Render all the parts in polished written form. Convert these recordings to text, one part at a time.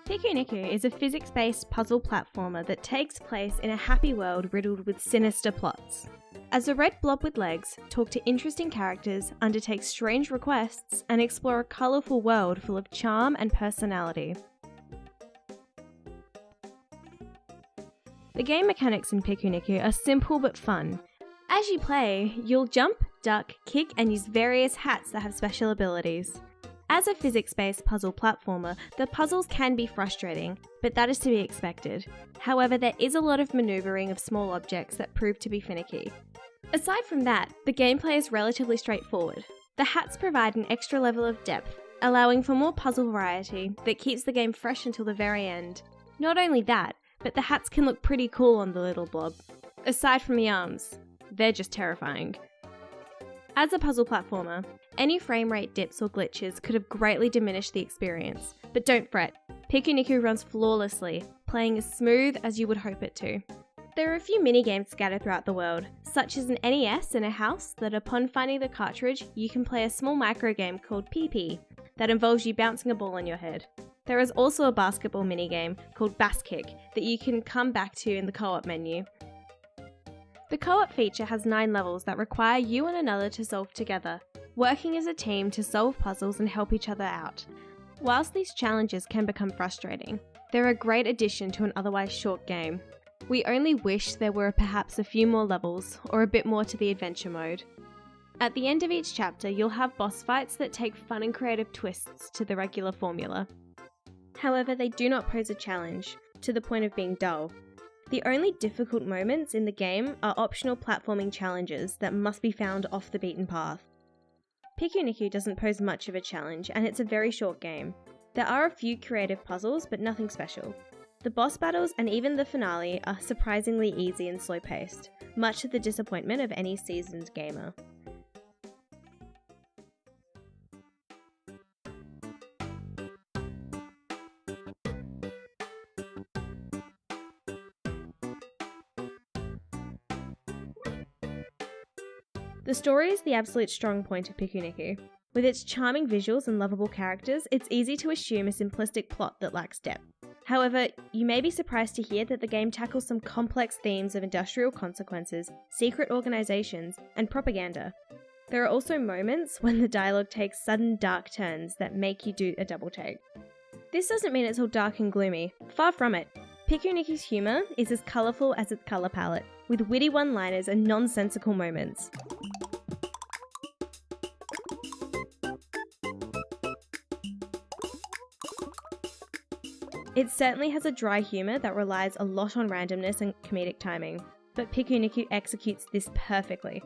Pikuniku is a physics-based puzzle platformer that takes place in a happy world riddled with sinister plots. As a red blob with legs, talk to interesting characters, undertake strange requests, and explore a colourful world full of charm and personality. The game mechanics in Pikuniku are simple but fun. As you play, you'll jump, duck, kick, and use various hats that have special abilities. As a physics-based puzzle platformer, the puzzles can be frustrating, but that is to be expected. However, there is a lot of manoeuvring of small objects that prove to be finicky. Aside from that, the gameplay is relatively straightforward. The hats provide an extra level of depth, allowing for more puzzle variety that keeps the game fresh until the very end. Not only that, but the hats can look pretty cool on the little blob. Aside from the arms, they're just terrifying. As a puzzle platformer, any frame rate dips or glitches could have greatly diminished the experience, but don't fret, Pikuniku runs flawlessly, playing as smooth as you would hope it to. There are a few mini-games scattered throughout the world, such as an NES in a house that upon finding the cartridge, you can play a small micro-game called PP that involves you bouncing a ball on your head. There is also a basketball minigame called Bass Kick that you can come back to in the co-op menu. The co-op feature has 9 levels that require you and another to solve together, working as a team to solve puzzles and help each other out. Whilst these challenges can become frustrating, they're a great addition to an otherwise short game. We only wish there were perhaps a few more levels or a bit more to the adventure mode. At the end of each chapter, you'll have boss fights that take fun and creative twists to the regular formula. However, they do not pose a challenge, to the point of being dull. The only difficult moments in the game are optional platforming challenges that must be found off the beaten path. Pikuniku doesn't pose much of a challenge, and it's a very short game. There are a few creative puzzles, but nothing special. The boss battles and even the finale are surprisingly easy and slow-paced, much to the disappointment of any seasoned gamer. The story is the absolute strong point of Pikuniku. With its charming visuals and lovable characters, it's easy to assume a simplistic plot that lacks depth. However, you may be surprised to hear that the game tackles some complex themes of industrial consequences, secret organizations, and propaganda. There are also moments when the dialogue takes sudden dark turns that make you do a double take. This doesn't mean it's all dark and gloomy, far from it. Pikuniku's humour is as colourful as its colour palette, with witty one-liners and nonsensical moments. It certainly has a dry humour that relies a lot on randomness and comedic timing, but Pikuniku executes this perfectly.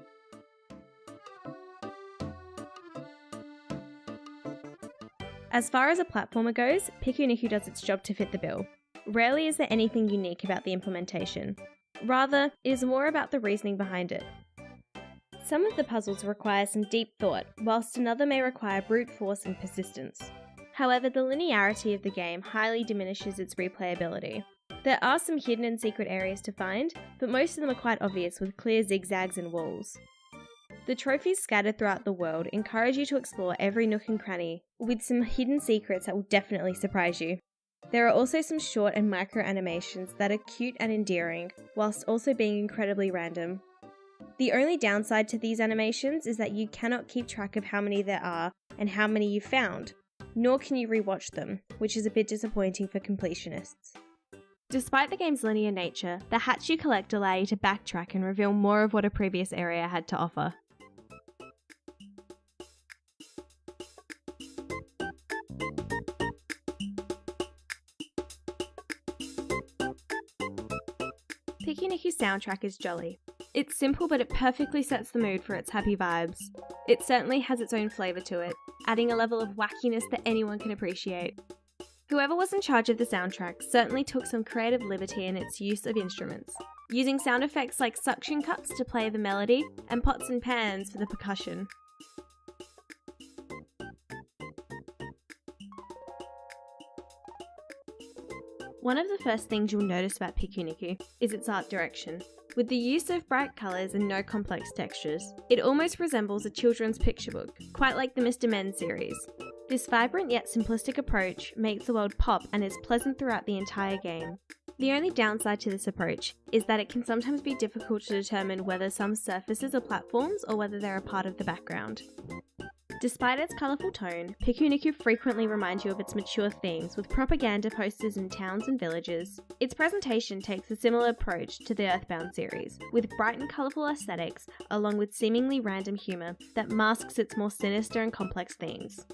As far as a platformer goes, Pikuniku does its job to fit the bill. Rarely is there anything unique about the implementation. Rather, it is more about the reasoning behind it. Some of the puzzles require some deep thought, whilst another may require brute force and persistence. However, the linearity of the game highly diminishes its replayability. There are some hidden and secret areas to find, but most of them are quite obvious with clear zigzags and walls. The trophies scattered throughout the world encourage you to explore every nook and cranny, with some hidden secrets that will definitely surprise you. There are also some short and micro animations that are cute and endearing, whilst also being incredibly random. The only downside to these animations is that you cannot keep track of how many there are and how many you found, nor can you rewatch them, which is a bit disappointing for completionists. Despite the game's linear nature, the hats you collect allow you to backtrack and reveal more of what a previous area had to offer. Pikuniku's soundtrack is jolly. It's simple, but it perfectly sets the mood for its happy vibes. It certainly has its own flavour to it, adding a level of wackiness that anyone can appreciate. Whoever was in charge of the soundtrack certainly took some creative liberty in its use of instruments, using sound effects like suction cups to play the melody and pots and pans for the percussion. One of the first things you'll notice about Pikuniku is its art direction. With the use of bright colours and no complex textures, it almost resembles a children's picture book, quite like the Mr. Men series. This vibrant yet simplistic approach makes the world pop and is pleasant throughout the entire game. The only downside to this approach is that it can sometimes be difficult to determine whether some surfaces are platforms or whether they're a part of the background. Despite its colourful tone, Pikuniku frequently reminds you of its mature themes with propaganda posters in towns and villages. Its presentation takes a similar approach to the Earthbound series, with bright and colourful aesthetics along with seemingly random humour that masks its more sinister and complex themes.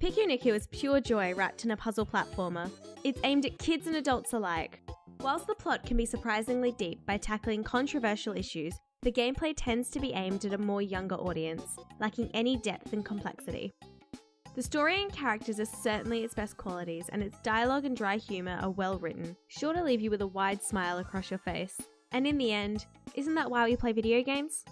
Pikuniku is pure joy wrapped in a puzzle platformer. It's aimed at kids and adults alike. Whilst the plot can be surprisingly deep by tackling controversial issues, the gameplay tends to be aimed at a more younger audience, lacking any depth and complexity. The story and characters are certainly its best qualities, and its dialogue and dry humour are well written, sure to leave you with a wide smile across your face. And in the end, isn't that why we play video games?